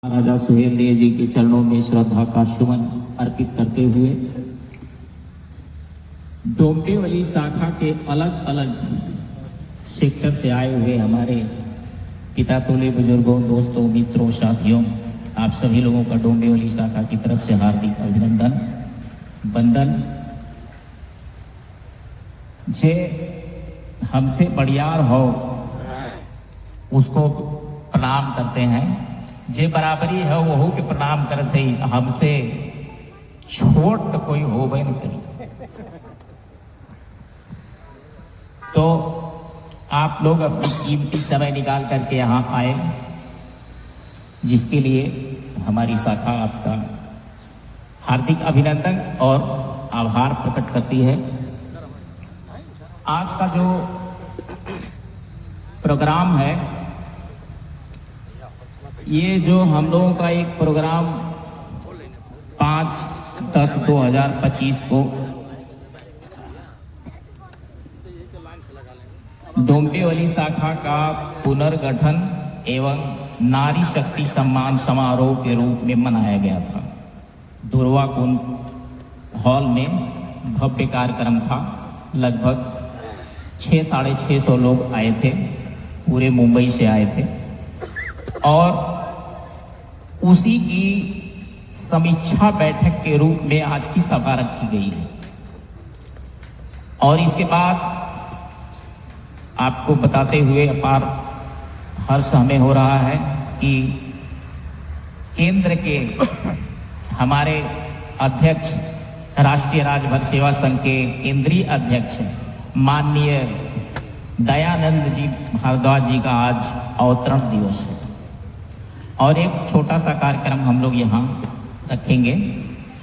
राजा सुहेल देव जी के चरणों में श्रद्धा का सुमन अर्पित करते हुए डोंबिवली शाखा के अलग अलग सेक्टर से आए हुए हमारे पिता तुल्य बुजुर्गों, दोस्तों, मित्रों, साथियों, आप सभी लोगों का डोंबिवली शाखा की तरफ से हार्दिक अभिनंदन, वंदन। जे हमसे बड़ियार हो उसको प्रणाम करते हैं, जे बराबरी है वहू के प्रणाम करते ही, हमसे छोट तो कोई होबे न करी। तो आप लोग अपनी कीमती समय निकाल करके यहाँ आए, जिसके लिए हमारी शाखा आपका हार्दिक अभिनंदन और आभार प्रकट करती है। आज का जो प्रोग्राम है, ये जो हम लोगों का एक प्रोग्राम 5/10/2025 को डोंबिवली शाखा का पुनर्गठन एवं नारी शक्ति सम्मान समारोह के रूप में मनाया गया था। दुर्वा कुंड हॉल में भव्य कार्यक्रम था। लगभग 600-650 लोग आए थे, पूरे मुंबई से आए थे और उसी की समीक्षा बैठक के रूप में आज की सभा रखी गई है। और इसके बाद आपको बताते हुए अपार हर्ष हमें हो रहा है कि केंद्र के हमारे अध्यक्ष, राष्ट्रीय राजभर सेवा संघ के केंद्रीय अध्यक्ष माननीय दयानंद जी भारद्वाज जी का आज अवतरण दिवस है और एक छोटा सा कार्यक्रम हम लोग यहाँ रखेंगे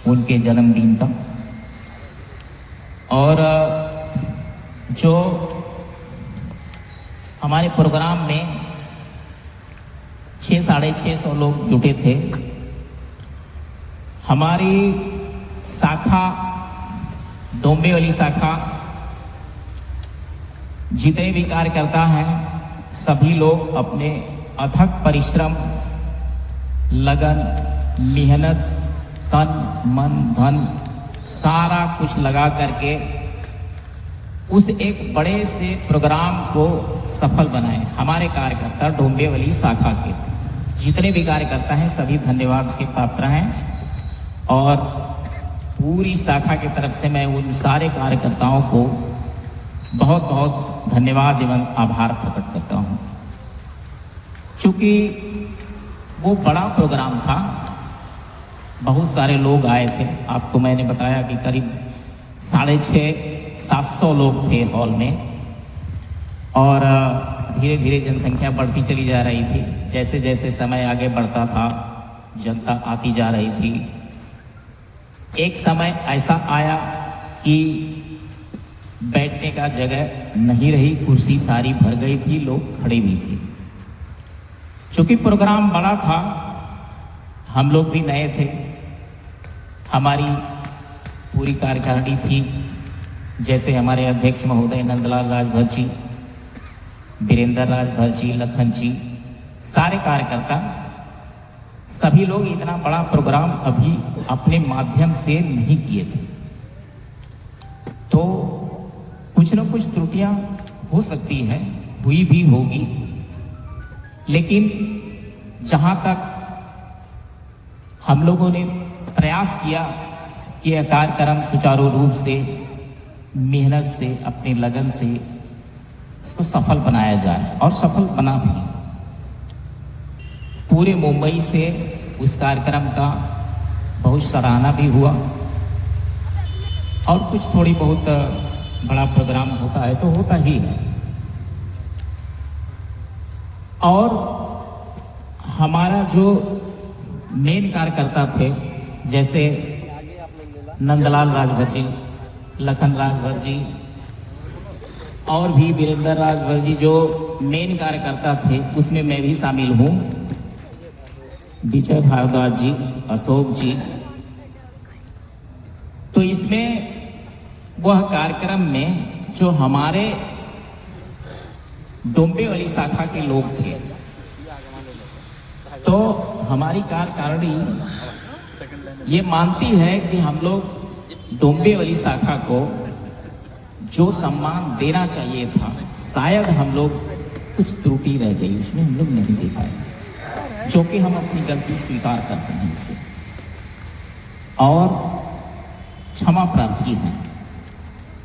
उनके जन्मदिन का। और जो हमारे प्रोग्राम में 600-650 लोग जुटे थे, हमारी शाखा डोंबिवली शाखा जितने भी कार्यकर्ता हैं, सभी लोग अपने अथक परिश्रम, लगन, मेहनत, तन मन धन सारा कुछ लगा करके उस एक बड़े से प्रोग्राम को सफल बनाए। हमारे कार्यकर्ता डोंबिवली शाखा के जितने भी कार्यकर्ता हैं सभी धन्यवाद के पात्र हैं और पूरी शाखा की तरफ से मैं उन सारे कार्यकर्ताओं को बहुत बहुत धन्यवाद एवं आभार प्रकट करता हूं। चूंकि वो बड़ा प्रोग्राम था, बहुत सारे लोग आए थे। आपको मैंने बताया कि करीब 650-700 लोग थे हॉल में और धीरे धीरे जनसंख्या बढ़ती चली जा रही थी। जैसे जैसे समय आगे बढ़ता था, जनता आती जा रही थी। एक समय ऐसा आया कि बैठने का जगह नहीं रही, कुर्सी सारी भर गई थी, लोग खड़े भी थे। चूंकि प्रोग्राम बड़ा था, हम लोग भी नए थे, हमारी पूरी कार्यकारिणी थी, जैसे हमारे अध्यक्ष महोदय नंदलाल राजभर जी, वीरेंद्र राजभर जी, लखन जी, सारे कार्यकर्ता, सभी लोग इतना बड़ा प्रोग्राम अभी अपने माध्यम से नहीं किए थे। तो कुछ न कुछ त्रुटियां हो सकती है, हुई भी होगी, लेकिन जहां तक हम लोगों ने प्रयास किया कि यह कार्यक्रम सुचारू रूप से, मेहनत से, अपने लगन से इसको सफल बनाया जाए और सफल बना भी। पूरे मुंबई से उस कार्यक्रम का बहुत सराहना भी हुआ और कुछ थोड़ी बहुत बड़ा प्रोग्राम होता है तो होता ही है। और हमारा जो मेन कार्यकर्ता थे, जैसे नंदलाल राजभर जी, लखन राजभर जी और भी वीरेंद्र राजभर जी, जो मेन कार्यकर्ता थे, उसमें मैं भी शामिल हूँ। विजय भारद्वाज जी, अशोक जी। तो इसमें वह कार्यक्रम में जो हमारे डोंबिवली शाखा के लोग थे, तो हमारी कार्यकारिणी ये मानती है कि हम लोग डोंबिवली शाखा को जो सम्मान देना चाहिए था, शायद हम लोग कुछ त्रुटि रह गई, उसमें हम लोग नहीं दे पाए, जो कि हम अपनी गलती स्वीकार करते हैं उसे और क्षमा प्रार्थी हैं।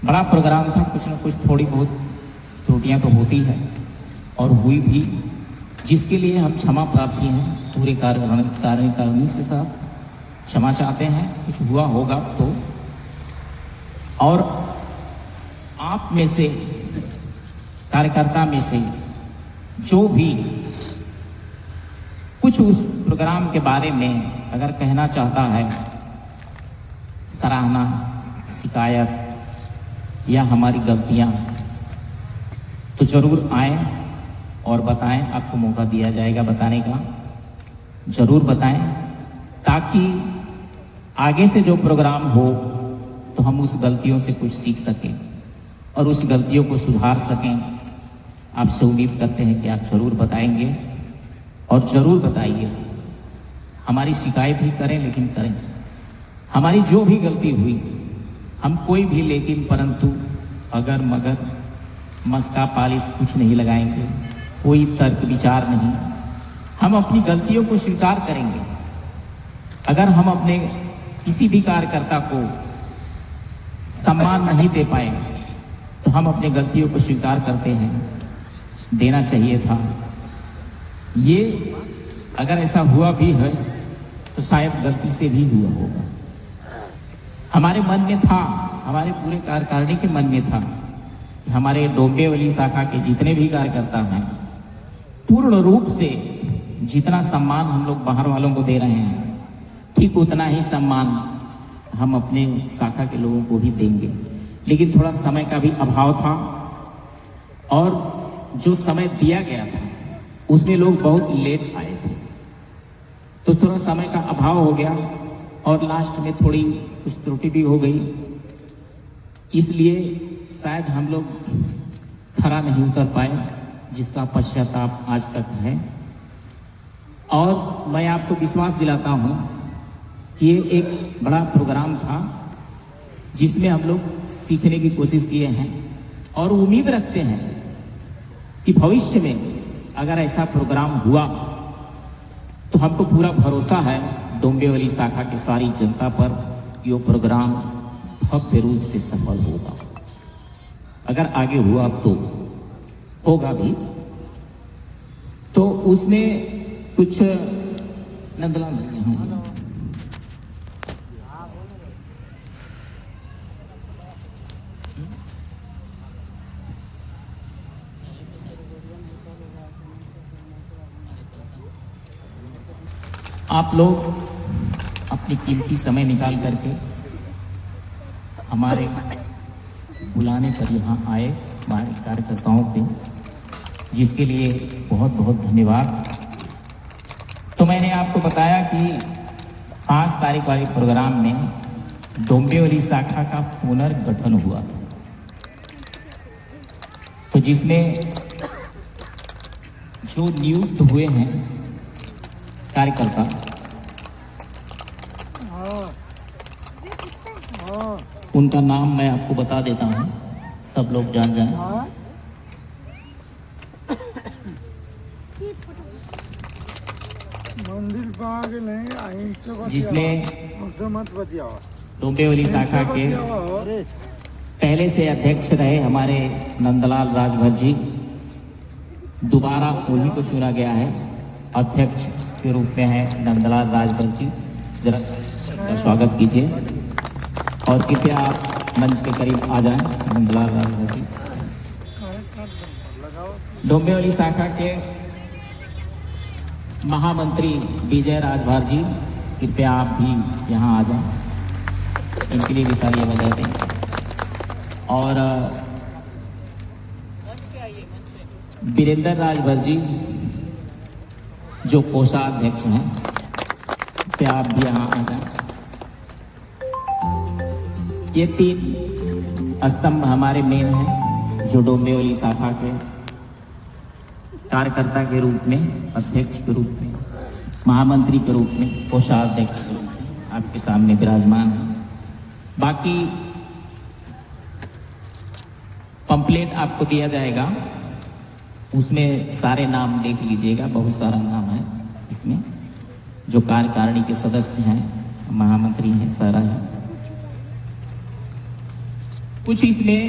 बड़ा प्रोग्राम था, कुछ न कुछ थोड़ी बहुत त्रुटियां तो होती है और हुई भी, जिसके लिए हम क्षमा प्रार्थी हैं। पूरे कार्यकारिणी से साथ क्षमा चाहते हैं, कुछ हुआ होगा तो। और आप में से, कार्यकर्ता में से जो भी कुछ उस प्रोग्राम के बारे में अगर कहना चाहता है, सराहना, शिकायत या हमारी गलतियां, तो जरूर आए और बताएं। आपको मौका दिया जाएगा बताने का, जरूर बताएं, ताकि आगे से जो प्रोग्राम हो तो हम उस गलतियों से कुछ सीख सकें और उस गलतियों को सुधार सकें। आपसे उम्मीद करते हैं कि आप जरूर बताएंगे और जरूर बताइए। हमारी शिकायत भी करें, लेकिन करें हमारी जो भी गलती हुई, हम कोई भी लेकिन परंतु अगर मगर मस्का पालिश कुछ नहीं लगाएंगे, कोई तर्क विचार नहीं। हम अपनी गलतियों को स्वीकार करेंगे। अगर हम अपने किसी भी कार्यकर्ता को सम्मान नहीं दे पाए तो हम अपनी गलतियों को स्वीकार करते हैं, देना चाहिए था। ये अगर ऐसा हुआ भी है तो शायद गलती से भी हुआ होगा। हमारे मन में था, हमारे पूरे कार्यकारिणी के मन में था कि हमारे डोंबिवली शाखा के जितने भी कार्यकर्ता हैं, पूर्ण रूप से जितना सम्मान हम लोग बाहर वालों को दे रहे हैं, ठीक उतना ही सम्मान हम अपने शाखा के लोगों को भी देंगे। लेकिन थोड़ा समय का भी अभाव था और जो समय दिया गया था उसमें लोग बहुत लेट आए थे, तो थोड़ा समय का अभाव हो गया और लास्ट में थोड़ी कुछ त्रुटि भी हो गई। इसलिए शायद हम लोग खरा नहीं उतर पाए, जिसका पश्चाताप आज तक है। और मैं आपको विश्वास दिलाता हूं कि ये एक बड़ा प्रोग्राम था जिसमें हम लोग सीखने की कोशिश किए हैं और उम्मीद रखते हैं कि भविष्य में अगर ऐसा प्रोग्राम हुआ तो हमको पूरा भरोसा है डोंबिवली शाखा की सारी जनता पर कि वो प्रोग्राम भव्य रूप से सफल होगा। अगर आगे हुआ तो होगा भी, तो उसमें कुछ नंदलाल यहाँ आप लोग अपनी कीमती समय निकाल करके हमारे बुलाने पर यहाँ आए, हमारे कार्यकर्ताओं के, जिसके लिए बहुत बहुत धन्यवाद। तो मैंने आपको बताया कि 5 तारीख वाले प्रोग्राम में डोंबिवली शाखा का पुनर्गठन हुआ था, तो जिसमें जो नियुक्त हुए हैं कार्यकर्ता, उनका नाम मैं आपको बता देता हूं, सब लोग जान जाएं। जिसमें डोंबिवली शाखा के पहले से अध्यक्ष रहे हमारे नंदलाल राजभर जी, दोबारा उन्हीं को चुना गया है अध्यक्ष के रूप में है नंदलाल राजभर जी। जरा स्वागत कीजिए और कृपया आप मंच के करीब आ जाएं। नंदलाल राजभर जी डोंबिवली शाखा के महामंत्री विजय राजभर जी, कृपया आप भी यहाँ आ जाएं, इनके लिए भी तालियां बजा दें। और वीरेंद्र राजभर जी जो कोषाध्यक्ष हैं, क्या आप भी यहाँ आ जाएं। ये 3 स्तंभ हमारे मेन हैं जो डोंबिवली शाखा के कार्यकर्ता के रूप में, अध्यक्ष के रूप में महामंत्री के रूप में, कोषाध्यक्ष के रूप में आपके सामने विराजमान है। बाकी पंपलेट आपको दिया जाएगा, उसमें सारे नाम देख लीजिएगा, बहुत सारा नाम है इसमें। जो कार्यकारिणी के सदस्य हैं, महामंत्री हैं, सारा है। कुछ इसमें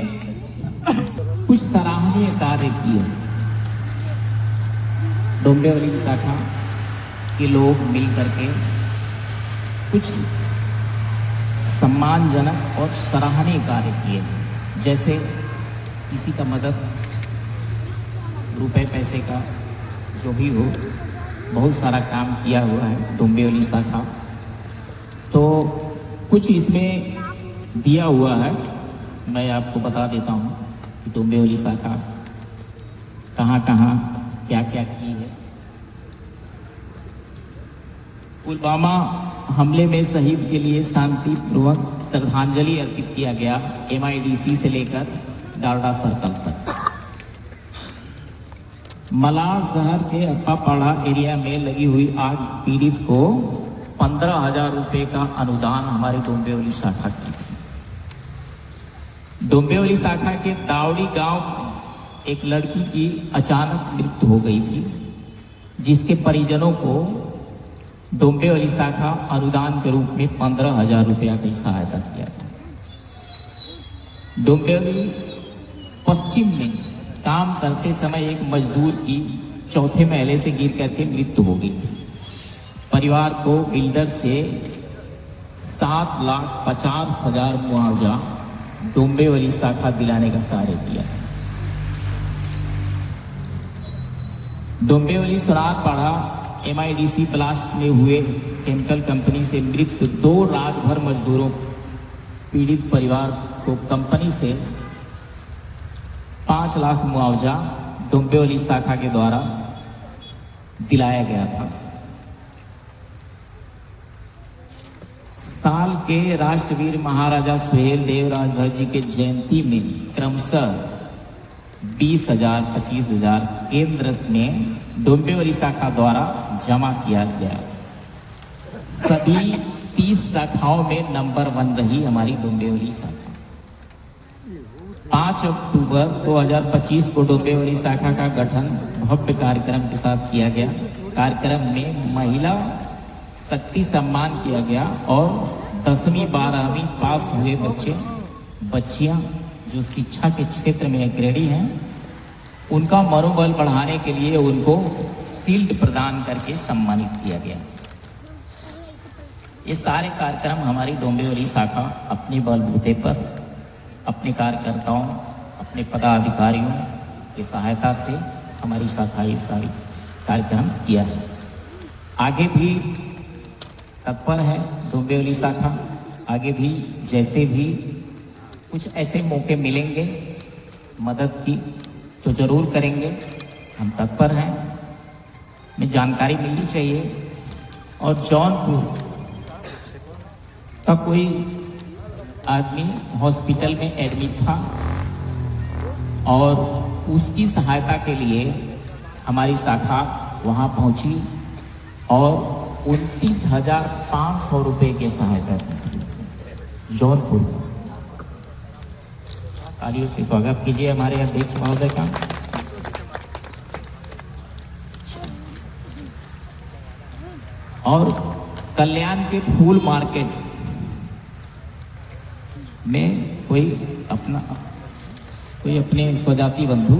कुछ सराहनीय कार्य किए डोंबिवली शाखा के लोग मिल करके, कुछ सम्मानजनक और सराहनीय कार्य किए। जैसे किसी का मदद, रुपए पैसे का जो भी हो, बहुत सारा काम किया हुआ है डोंबिवली शाखा। तो कुछ इसमें दिया हुआ है, मैं आपको बता देता हूँ कि डोंबिवली शाखा कहाँ कहाँ क्या क्या की है। पुलवामा हमले में शहीद के लिए शांतिपूर्वक श्रद्धांजलि अर्पित किया गया, MIDC से लेकर डालडा सर्कल तक। मलाड शहर के अप्पापाड़ा एरिया में लगी हुई आग पीड़ित को 15,000 रुपए का अनुदान हमारी डोंबिवली शाखा की थी। डोंबिवली शाखा के तावड़ी गांव में एक लड़की की अचानक मृत्यु हो गई थी, जिसके परिजनों को डोंबिवली शाखा अनुदान के रूप में 15,000 रुपया की सहायता किया था। डोंबिवली पश्चिम में काम करते समय एक मजदूर की चौथे महले से गिर करके मृत्यु हो गई थी। परिवार को बिल्डर से 7,50,000 मुआवजा डोंबिवली शाखा दिलाने का कार्य किया। डोंबिवली सुनारपाड़ा MIDC ब्लास्ट में हुए केमिकल कंपनी से मृत 2 राजभर मजदूरों पीड़ित परिवार को कंपनी से 5 लाख मुआवजा डोंबिवली शाखा के द्वारा दिलाया गया था। साल के राष्ट्रवीर महाराजा सुहेल देव राजभर जी के जयंती में क्रमशः 20,000, 25,000 केंद्र में डोंबिवली शाखा द्वारा जमा किया गया। सभी 30 शाखाओं में नंबर 1 रही हमारी डोंबिवली शाखा। 5 अक्टूबर 2025 को डोंबिवली शाखा का गठन भव्य कार्यक्रम के साथ किया गया। कार्यक्रम में महिला शक्ति सम्मान किया गया और 10वीं 12वीं पास हुए बच्चे बच्चियां जो शिक्षा के क्षेत्र में अग्रणी हैं, उनका मनोबल बढ़ाने के लिए उनको शील्ड प्रदान करके सम्मानित किया गया। ये सारे कार्यक्रम हमारी डोंबिवली शाखा अपने बलबूते पर, अपने कार्यकर्ताओं, अपने पदाधिकारियों की सहायता से हमारी शाखा ये सारी कार्यक्रम किया है। आगे भी तत्पर है डोंबिवली शाखा। आगे भी जैसे भी कुछ ऐसे मौके मिलेंगे मदद की तो जरूर करेंगे, हम तत्पर हैं। हमें जानकारी मिलनी चाहिए। और जौनपुर का कोई आदमी हॉस्पिटल में एडमिट था और उसकी सहायता के लिए हमारी शाखा वहां पहुंची और 29,500 रुपये की सहायता दी थी। जौनपुर तालियों से स्वागत कीजिए हमारे अध्यक्ष महोदय का। और कल्याण के फूल मार्केट में कोई अपने स्वजाति बंधु